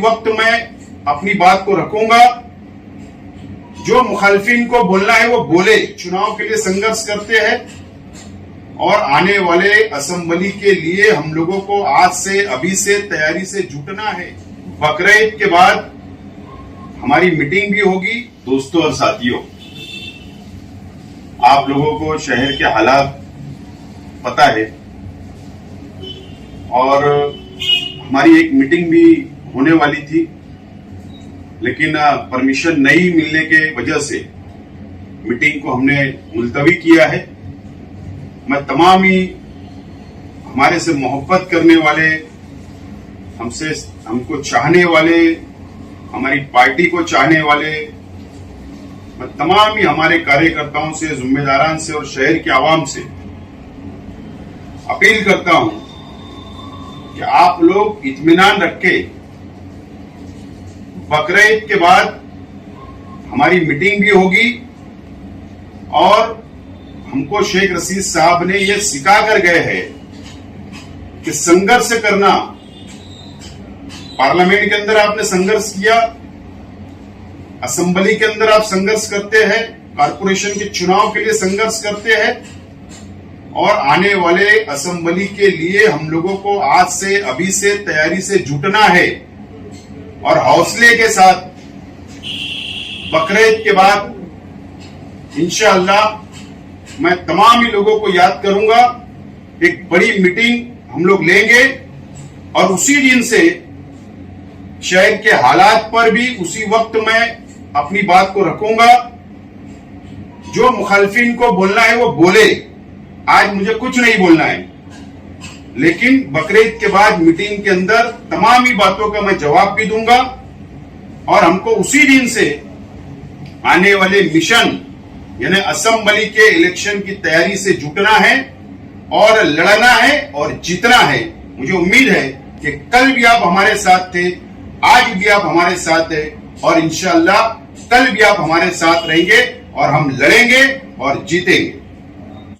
वक्त मैं अपनी बात को रखूंगा। जो मुखालिफिन को बोलना है वो बोले। चुनाव के लिए संघर्ष करते हैं और आने वाले असेंबली के लिए हम लोगों को आज से अभी से तैयारी से जुटना है। बकरीद के बाद हमारी मीटिंग भी होगी। दोस्तों और साथियों, आप लोगों को शहर के हालात पता है और हमारी एक मीटिंग भी होने वाली थी, लेकिन परमिशन नहीं मिलने के वजह से मीटिंग को हमने मुलतवी किया है। मैं तमाम ही हमारे से मोहब्बत करने वाले, हमको चाहने वाले, हमारी पार्टी को चाहने वाले, मैं तमाम ही हमारे कार्यकर्ताओं से, जिम्मेदारान से और शहर के आवाम से अपील करता हूं कि आप लोग इत्मीनान रख के बकरीद के बाद हमारी मीटिंग भी होगी और हमको शेख रशीद साहब ने यह सिखा कर गए हैं कि संघर्ष करना। पार्लियामेंट के अंदर आपने संघर्ष किया, असेंबली के अंदर आप संघर्ष करते हैं, कारपोरेशन के चुनाव के लिए संघर्ष करते हैं और आने वाले असेंबली के लिए हम लोगों को आज से अभी से तैयारी से जुटना है और हौसले के साथ बकरीद के बाद इंशाअल्लाह मैं तमाम ही लोगों को याद करूंगा। एक बड़ी मीटिंग हम लोग लेंगे और उसी दिन से शहर के हालात पर भी उसी वक्त मैं अपनी बात को रखूंगा। जो मुखालिफिन को बोलना है वो बोले। आज मुझे कुछ नहीं बोलना है, लेकिन बकरीद के बाद मीटिंग के अंदर तमाम ही बातों का मैं जवाब भी दूंगा और हमको उसी दिन से आने वाले मिशन यानी असेंबली के इलेक्शन की तैयारी से जुटना है और लड़ना है और जीतना है। मुझे उम्मीद है कि कल भी आप हमारे साथ थे, आज भी आप हमारे साथ हैं और इंशाअल्लाह कल भी आप हमारे साथ रहेंगे और हम लड़ेंगे और जीतेंगे।